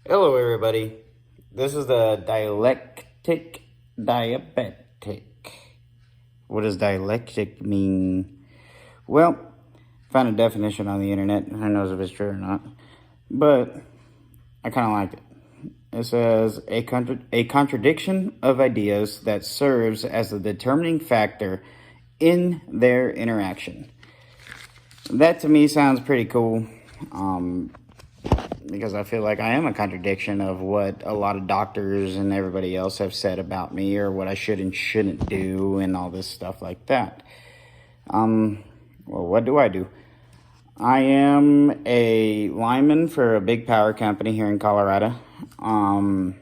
Hello, everybody. This is the diabetic. What does dialectic mean? Well, found a definition on the internet. Who knows if it's true or not? But I kind of liked it. It says a contradiction of ideas that serves as the determining factor in their interaction. That to me sounds pretty cool. Because I feel like I am a contradiction of what a lot of doctors and everybody else have said about me, or what I should and shouldn't do, and all this stuff like that. Well, what do? I am a lineman for a big power company here in Colorado. I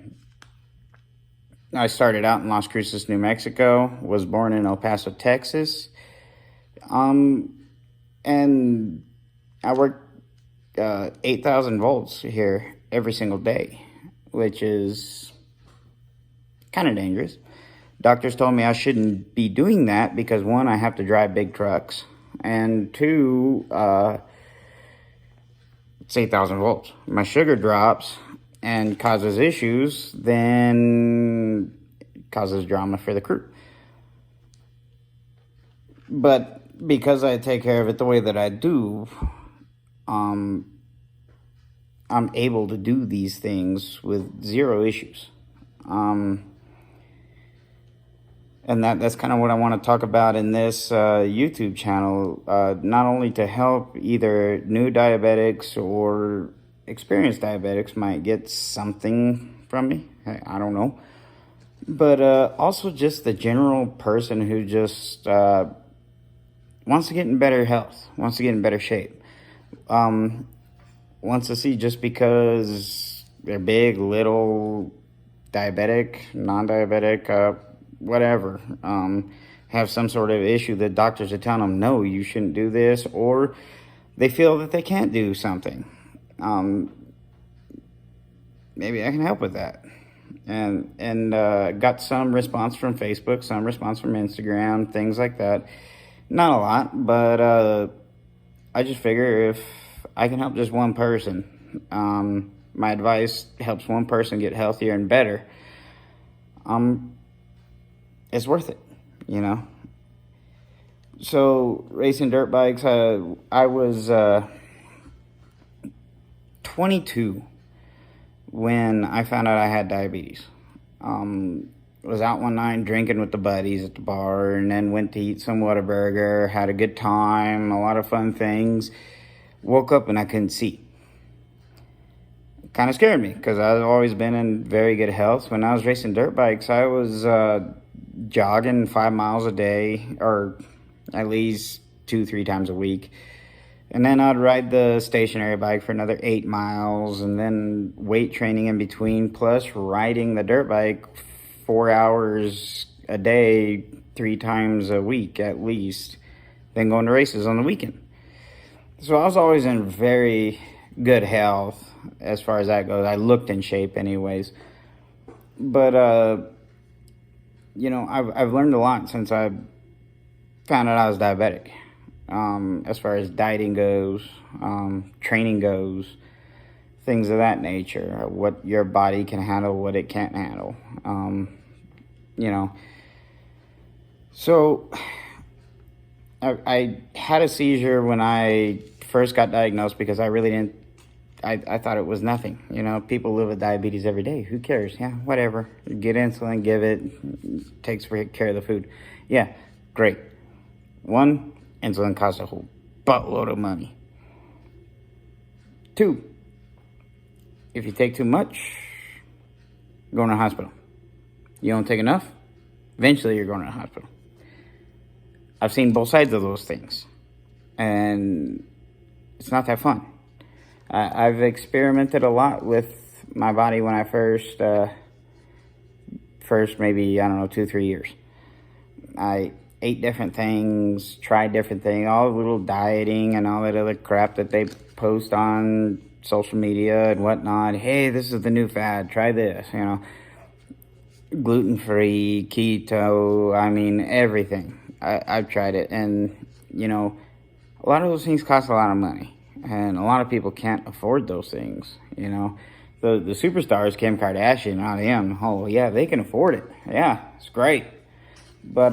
started out in Las Cruces, New Mexico, was born in El Paso, Texas. And I worked 8,000 volts here every single day, which is kind of dangerous. Doctors told me I shouldn't be doing that because, one, I have to drive big trucks, and two, it's 8,000 volts. My sugar drops and causes issues, then causes drama for the crew. But because I take care of it the way that I do, I'm able to do these things with zero issues. And that's kind of what I want to talk about in this YouTube channel, not only to help either new diabetics or experienced diabetics might get something from me, I don't know, but also just the general person who just wants to get in better health, wants to get in better shape, wants to see, just because they're big, little, diabetic, non-diabetic, whatever, have some sort of issue that doctors are telling them, no, you shouldn't do this, or they feel that they can't do something. Maybe I can help with that. And got some response from Facebook, some response from Instagram, things like that. Not a lot, but I just figure if I can help just one person, my advice helps one person get healthier and better, it's worth it, you know? So, racing dirt bikes, I was 22 when I found out I had diabetes. Was out one night drinking with the buddies at the bar, and then went to eat some Whataburger, had a good time, a lot of fun things. Woke up and I couldn't see. Kind of scared me because I've always been in very good health. When I was racing dirt bikes, I was jogging 5 miles a day, or at least 2-3 times a week. And then I'd ride the stationary bike for another 8 miles, and then weight training in between, plus riding the dirt bike 4 hours a day, 3 times a week at least, then going to races on the weekend. So I was always in very good health as far as that goes. I looked in shape anyways. But, you know, I've learned a lot since I found out I was diabetic. As far as dieting goes, training goes, things of that nature, what your body can handle, what it can't handle, you know. So I had a seizure when I first got diagnosed because I really didn't, I thought it was nothing. You know, people live with diabetes every day. Who cares? Yeah, whatever. Get insulin, give it, takes care of the food. Yeah, great. One, insulin costs a whole buttload of money. 2, if you take too much, you're going to the hospital. You don't take enough, eventually you're going to the hospital. I've seen both sides of those things, and it's not that fun. I've experimented a lot with my body when I first maybe, 2-3 years. I ate different things, tried different things, all the little dieting and all that other crap that they post on social media and whatnot. Hey, this is the new fad, try this, you know. Gluten-free, keto, everything. I've tried it, and, you know, a lot of those things cost a lot of money, and a lot of people can't afford those things, you know. the superstars, Kim Kardashian, I am. Oh yeah, they can afford it. Yeah, it's great. But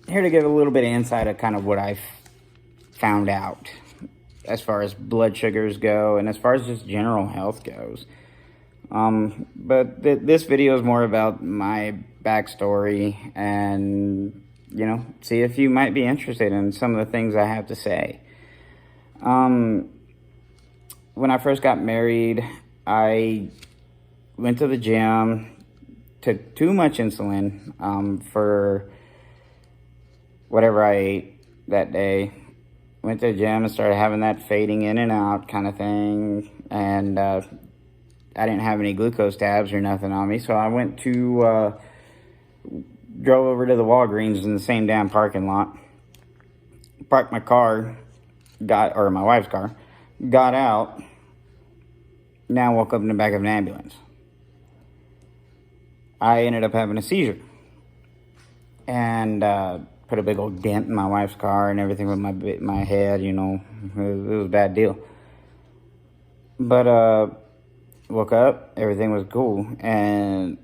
here to give a little bit of insight of kind of what I've found out as far as blood sugars go and as far as just general health goes. But this video is more about my backstory and, see if you might be interested in some of the things I have to say. When I first got married, I went to the gym, took too much insulin for whatever I ate that day. Went to the gym and started having that fading in and out kind of thing. And I didn't have any glucose tabs or nothing on me. So I went to, drove over to the Walgreens in the same damn parking lot. Parked my car, my wife's car, got out. Now woke up in the back of an ambulance. I ended up having a seizure. And put a big old dent in my wife's car and everything with my head, it was a bad deal. But woke up, everything was cool. And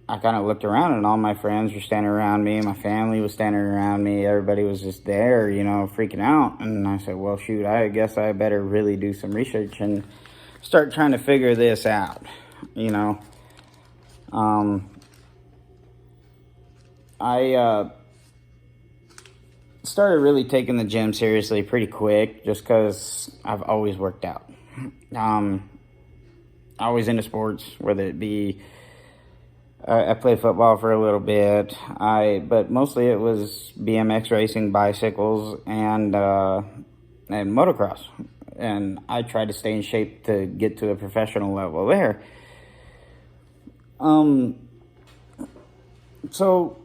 I kind of looked around and all my friends were standing around me. My family was standing around me. Everybody was just there, freaking out. And I said, well, shoot, I guess I better really do some research and start trying to figure this out, I started really taking the gym seriously pretty quick just because I've always worked out. Always into sports, whether it be I played football for a little bit, but mostly it was BMX racing, bicycles, and motocross. And I tried to stay in shape to get to a professional level there. So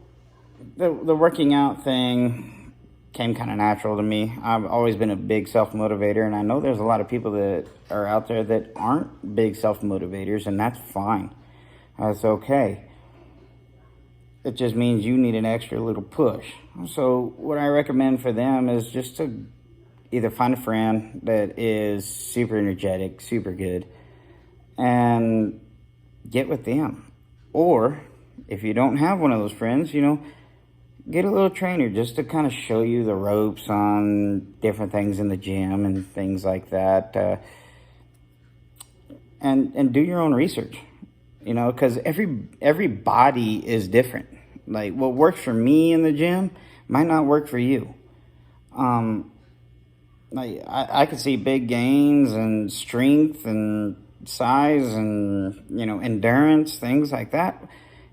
the working out thing came kind of natural to me. I've always been a big self-motivator, and I know there's a lot of people that are out there that aren't big self-motivators, and that's fine. That's okay. It just means you need an extra little push. So what I recommend for them is just to either find a friend that is super energetic, super good, and get with them. Or if you don't have one of those friends, get a little trainer just to kind of show you the ropes on different things in the gym and things like that. And do your own research, because every body is different. Like what works for me in the gym might not work for you. Like I could see big gains and strength and size and, endurance, things like that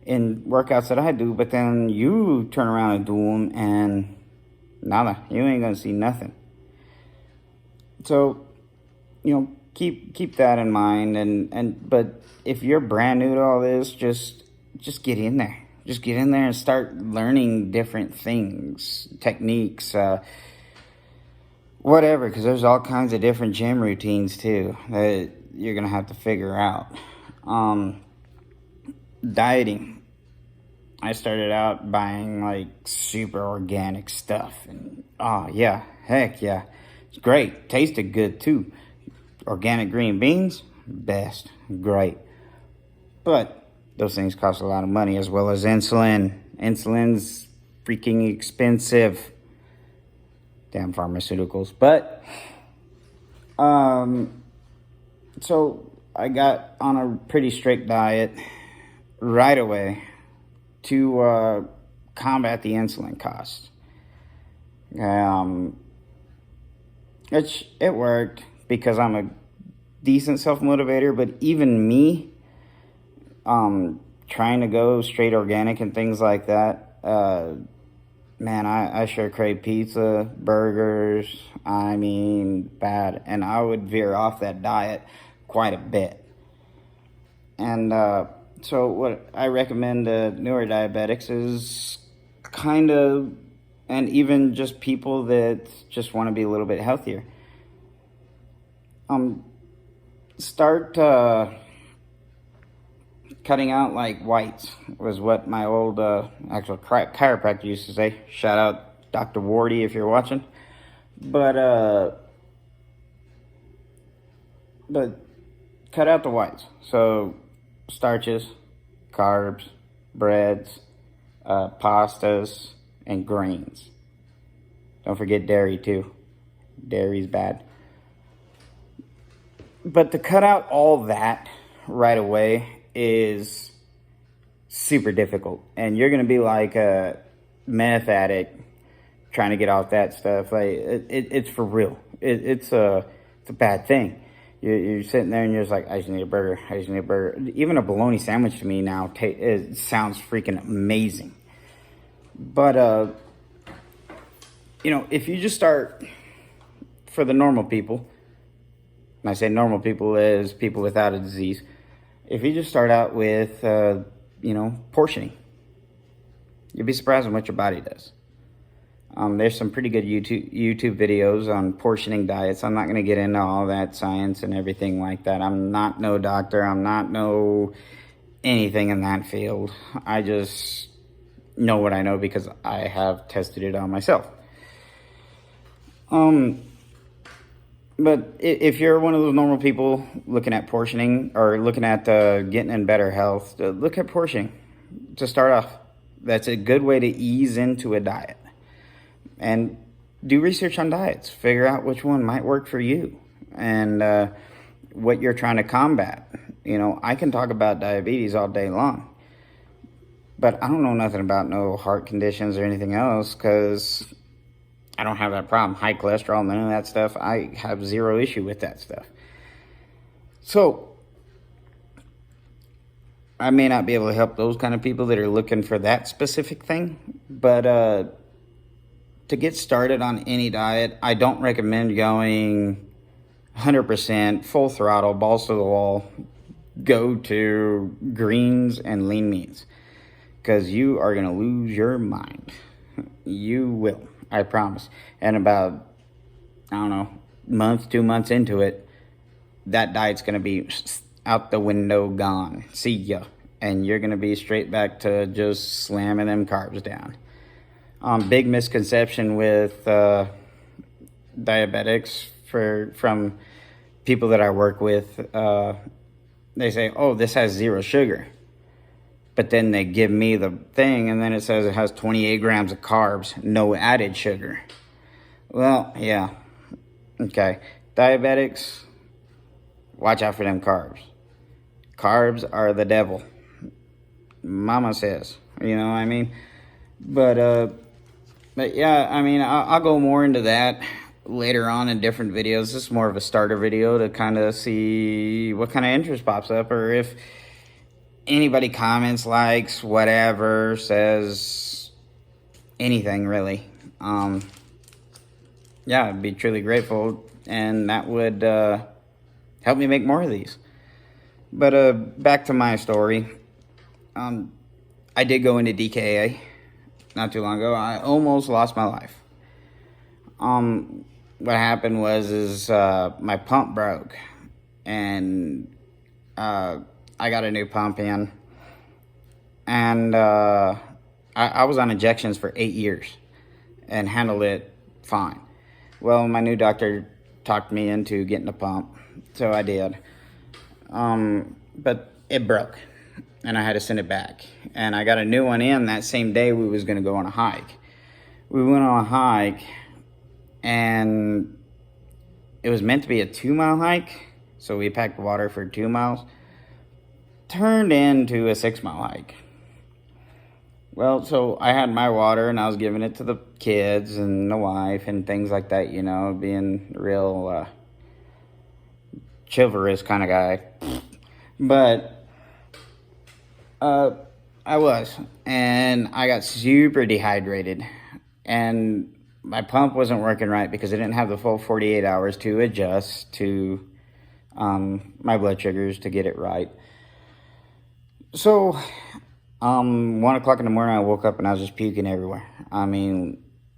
in workouts that I do, but then you turn around and do them and nada, you ain't gonna see nothing. So, keep that in mind, but if you're brand new to all this, just get in there. Just get in there and start learning different things, techniques, whatever, because there's all kinds of different gym routines too that you're gonna have to figure out. Dieting. I started out buying like super organic stuff, and heck yeah, it's great. Tasted good too. Organic green beans, best, great. But those things cost a lot of money, as well as insulin. Insulin's freaking expensive. Damn pharmaceuticals. But so I got on a pretty strict diet right away to combat the insulin costs. It worked because I'm a decent self-motivator, but even me, trying to go straight organic and things like that, man, I sure crave pizza, burgers, bad. And I would veer off that diet quite a bit. And so what I recommend to newer diabetics is and even just people that just want to be a little bit healthier. Start cutting out like whites was what my old actual chiropractor used to say. Shout out Dr. Wardy if you're watching. But cut out the whites. So starches, carbs, breads, pastas, and grains. Don't forget dairy too. Dairy's bad. But to cut out all that right away is super difficult. And you're going to be like a meth addict trying to get off that stuff. Like it's for real. It's a bad thing. You're sitting there and you're just like, I just need a burger. I just need a burger. Even a bologna sandwich to me now it sounds freaking amazing. But, if you just start, for the normal people, and I say normal people as people without a disease, if you just start out with, portioning, you'll be surprised at what your body does. There's some pretty good YouTube videos on portioning diets. I'm not going to get into all that science and everything like that. I'm not no doctor. I'm not no anything in that field. I just know what I know because I have tested it on myself. But if you're one of those normal people looking at portioning or looking at getting in better health, look at portioning to start off. That's a good way to ease into a diet. And do research on diets. Figure out which one might work for you and what you're trying to combat. I can talk about diabetes all day long, but I don't know nothing about no heart conditions or anything else because I don't have that problem. High cholesterol, none of that stuff. I have zero issue with that stuff. So I may not be able to help those kind of people that are looking for that specific thing, but to get started on any diet, I don't recommend going 100% full throttle, balls to the wall. Go to greens and lean meats because you are going to lose your mind. You will, I promise. And about, month, 2 months into it, that diet's going to be out the window, gone. See ya. And you're going to be straight back to just slamming them carbs down. Big misconception with diabetics from people that I work with. They say, oh, this has 0 sugar. But then they give me the thing, and then it says it has 28 grams of carbs, no added sugar. Well, yeah. Okay. Diabetics, watch out for them carbs. Carbs are the devil. Mama says, you know what I mean? But yeah, I'll go more into that later on in different videos. This is more of a starter video to kind of see what kind of interest pops up, or if anybody comments, likes, whatever, says anything really. Yeah, I'd be truly grateful, and that would help me make more of these. But back to my story. I did go into DKA not too long ago. I almost lost my life. What happened was my pump broke, and I got a new pump in, and I was on injections for 8 years and handled it fine. Well, my new doctor talked me into getting a pump, so I did. But it broke, and I had to send it back. And I got a new one in that same day we was going to go on a hike. We went on a hike, and it was meant to be a 2-mile hike, so we packed water for 2 miles. Turned into a 6-mile hike. Well, so I had my water, and I was giving it to the kids and the wife and things like that, being real chivalrous kind of guy. But I was, and I got super dehydrated, and my pump wasn't working right because I didn't have the full 48 hours to adjust to my blood sugars to get it right. So 1 o'clock in the morning, I woke up and I was just puking everywhere.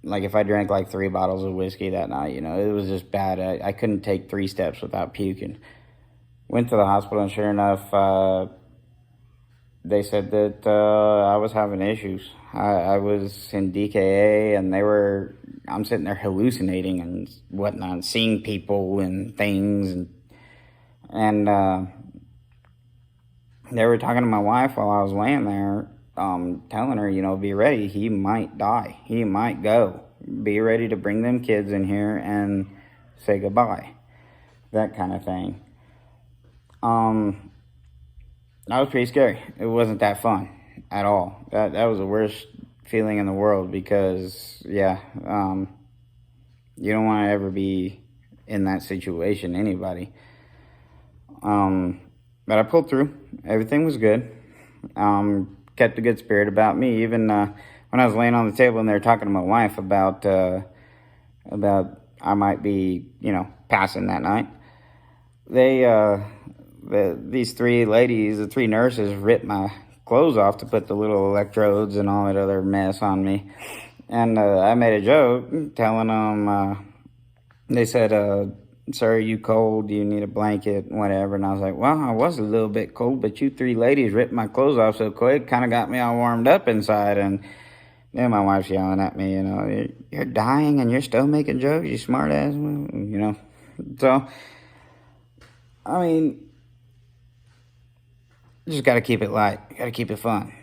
Like if I drank like 3 bottles of whiskey that night, it was just bad. I couldn't take 3 steps without puking. Went to the hospital, and sure enough, they said that I was having issues. I was in DKA, and I'm sitting there hallucinating and whatnot, seeing people and things, and They were talking to my wife while I was laying there, telling her, be ready. He might die. He might go. Be ready to bring them kids in here and say goodbye. That kind of thing. That was pretty scary. It wasn't that fun at all. That was the worst feeling in the world because, yeah, you don't want to ever be in that situation, anybody. But I pulled through. Everything was good. Kept a good spirit about me. Even when I was laying on the table and they were talking to my wife about I might be, passing that night. These three ladies, the three nurses, ripped my clothes off to put the little electrodes and all that other mess on me. And I made a joke telling them, they said, sir, are you cold? Do you need a blanket? Whatever. And I was like, well, I was a little bit cold, but you three ladies ripped my clothes off so quick, kind of got me all warmed up inside. And then my wife's yelling at me, you're dying and you're still making jokes, you smart ass, So, I mean, just got to keep it light. Got to keep it fun.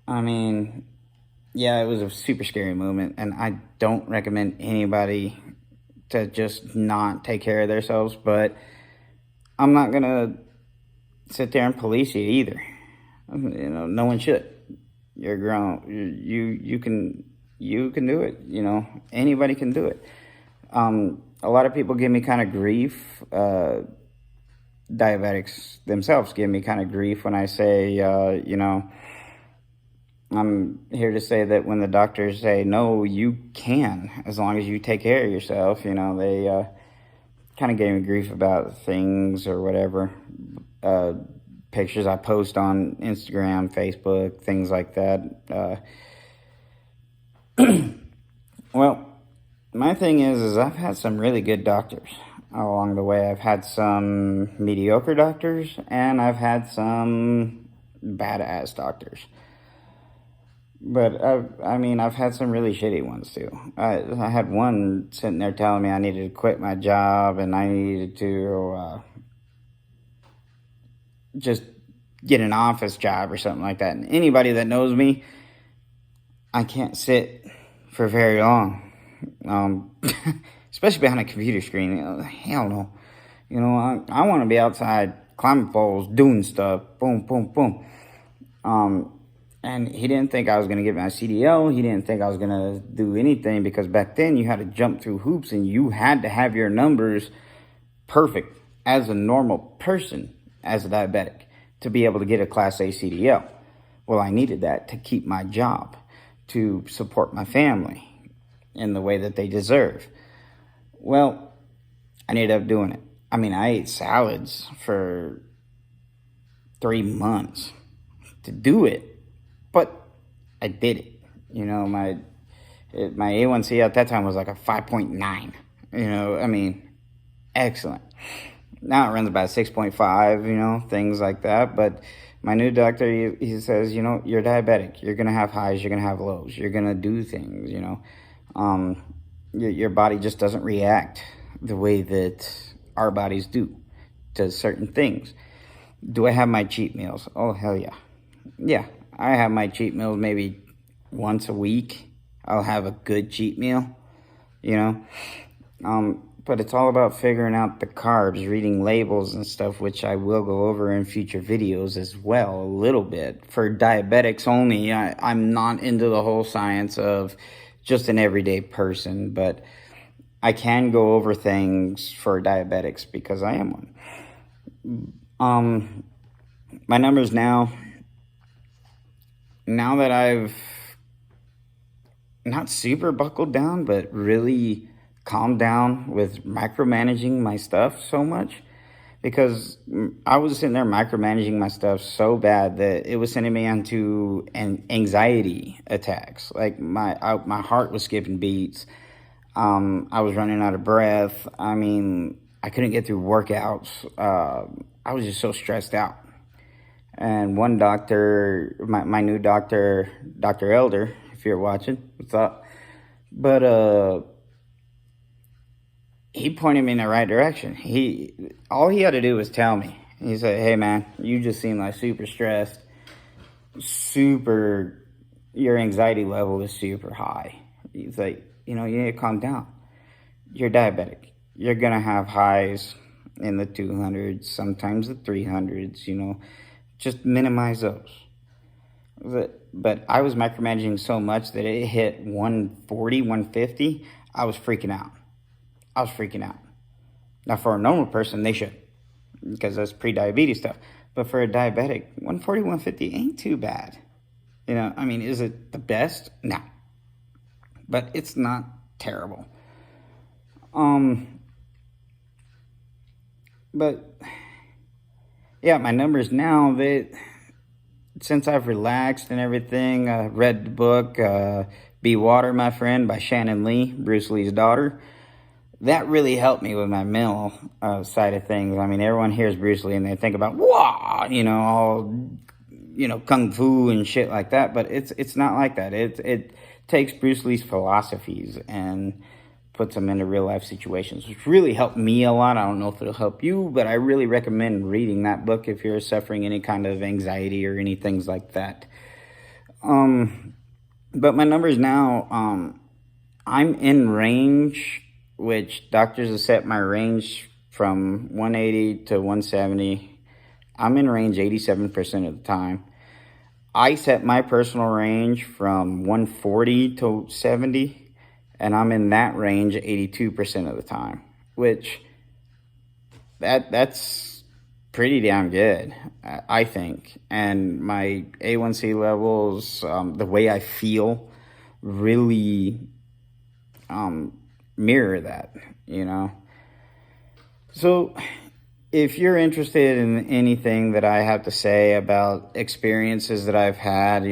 I mean, yeah, it was a super scary moment, and I don't recommend anybody to just not take care of themselves, but I'm not going to sit there and police you either. No one should. You're grown. You can do it. Anybody can do it. A lot of people give me kind of grief. Diabetics themselves give me kind of grief when I say, I'm here to say that when the doctors say, no, you can, as long as you take care of yourself, they kind of gave me grief about things or whatever, pictures I post on Instagram, Facebook, things like that. Well, my thing is I've had some really good doctors along the way. I've had some mediocre doctors, and I've had some badass doctors. But I've had some really shitty ones too. I had one sitting there telling me I needed to quit my job and I needed to just get an office job or something like that. And anybody that knows me, I can't sit for very long, especially behind a computer screen. Hell no. I want to be outside climbing poles, doing stuff, boom, boom, boom. And he didn't think I was going to get my CDL. He didn't think I was going to do anything because back then you had to jump through hoops and you had to have your numbers perfect as a normal person, as a diabetic, to be able to get a Class A CDL. Well, I needed that to keep my job, to support my family in the way that they deserve. Well, I ended up doing it. I ate salads for 3 months to do it. But I did it. My A1C at that time was like a 5.9. Excellent. Now it runs about 6.5, things like that. But my new doctor, he says, you're diabetic. You're going to have highs. You're going to have lows. You're going to do things, Your body just doesn't react the way that our bodies do to certain things. Do I have my cheat meals? Oh, hell yeah. Yeah. I have my cheat meals maybe once a week. I'll have a good cheat meal, But it's all about figuring out the carbs, reading labels and stuff, which I will go over in future videos as well, a little bit. For diabetics only, I'm not into the whole science of just an everyday person, but I can go over things for diabetics because I am one. My numbers now that I've not super buckled down, but really calmed down with micromanaging my stuff so much, because I was sitting there micromanaging my stuff so bad that it was sending me into anxiety attacks. Like my heart was skipping beats. I was running out of breath. I couldn't get through workouts. I was just so stressed out. And one doctor, my new doctor, Dr. Elder, if you're watching, what's up? But he pointed me in the right direction. All he had to do was tell me, He said, hey man, you just seem like super stressed, your anxiety level is super high. He's like, you need to calm down. You're diabetic. You're going to have highs in the 200s, sometimes the 300s, just minimize those. But I was micromanaging so much that it hit 140, 150. I was freaking out. Now, for a normal person, they should, because that's pre-diabetes stuff. But for a diabetic, 140, 150 ain't too bad. Is it the best? No. But it's not terrible. But yeah, my numbers now, since I've relaxed and everything, read the book, Be Water, My Friend by Shannon Lee, Bruce Lee's daughter. That really helped me with my mental side of things. Everyone hears Bruce Lee and they think about, wow, all, kung fu and shit like that. But it's not like that. It takes Bruce Lee's philosophies and puts them into real life situations, which really helped me a lot. I don't know if it'll help you, but I really recommend reading that book if you're suffering any kind of anxiety or any things like that. But my numbers now, I'm in range, which doctors have set my range from 180 to 170. I'm in range 87% of the time. I set my personal range from 140 to 70. And I'm in that range 82% of the time, which that's pretty damn good, I think. And my A1C levels, the way I feel, really mirror that, So if you're interested in anything that I have to say about experiences that I've had,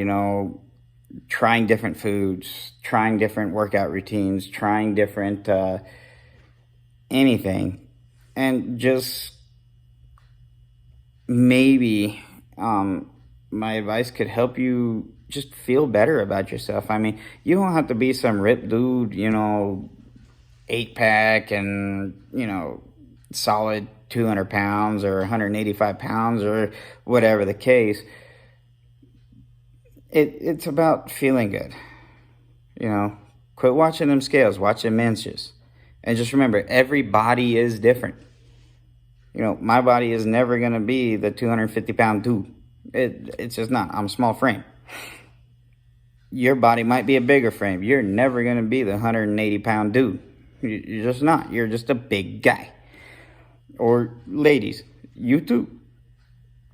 trying different foods, trying different workout routines, trying different anything, and just maybe my advice could help you just feel better about yourself. You don't have to be some ripped dude, 8-pack and, solid 200 pounds or 185 pounds or whatever the case. It's about feeling good, Quit watching them scales, watch them inches. And just remember, every body is different. My body is never going to be the 250-pound dude. It's just not. I'm a small frame. Your body might be a bigger frame. You're never going to be the 180-pound dude. You're just not. You're just a big guy. Or ladies, you too.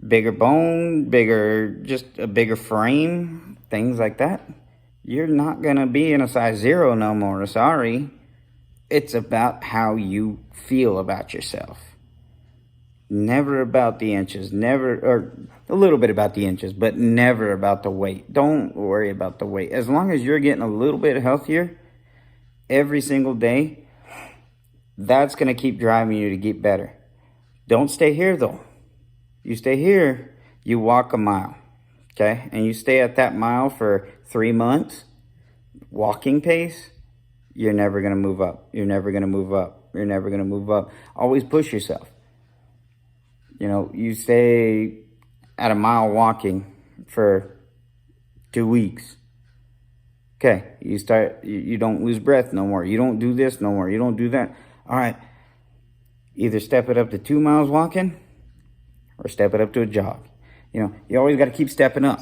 Bigger bone, just a bigger frame, things like that. You're not going to be in a size 0 no more, sorry. It's about how you feel about yourself. Never about the inches, or a little bit about the inches, but never about the weight. Don't worry about the weight. As long as you're getting a little bit healthier every single day, that's going to keep driving you to get better. Don't stay here though. You stay here, you walk a mile, okay? And you stay at that mile for 3 months, walking pace, you're never going to move up. You're never going to move up. You're never going to move up. Always push yourself. You stay at a mile walking for 2 weeks. Okay, you don't lose breath no more. You don't do this no more. You don't do that. All right, either step it up to 2 miles walking, or step it up to a jog. You always got to keep stepping up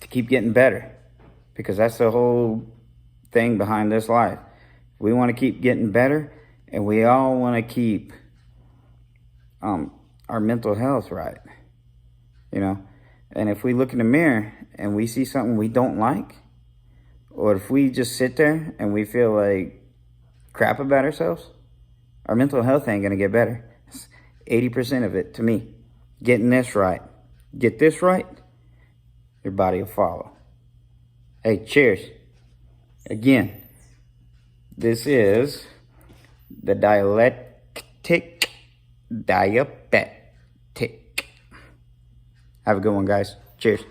to keep getting better, because that's the whole thing behind this life. We want to keep getting better, and we all want to keep our mental health right, And if we look in the mirror and we see something we don't like, or if we just sit there and we feel like crap about ourselves, our mental health ain't going to get better. 80% of it, to me. Getting this right. Get this right, your body will follow. Hey, cheers. Again, this is the diabetic. Have a good one, guys. Cheers.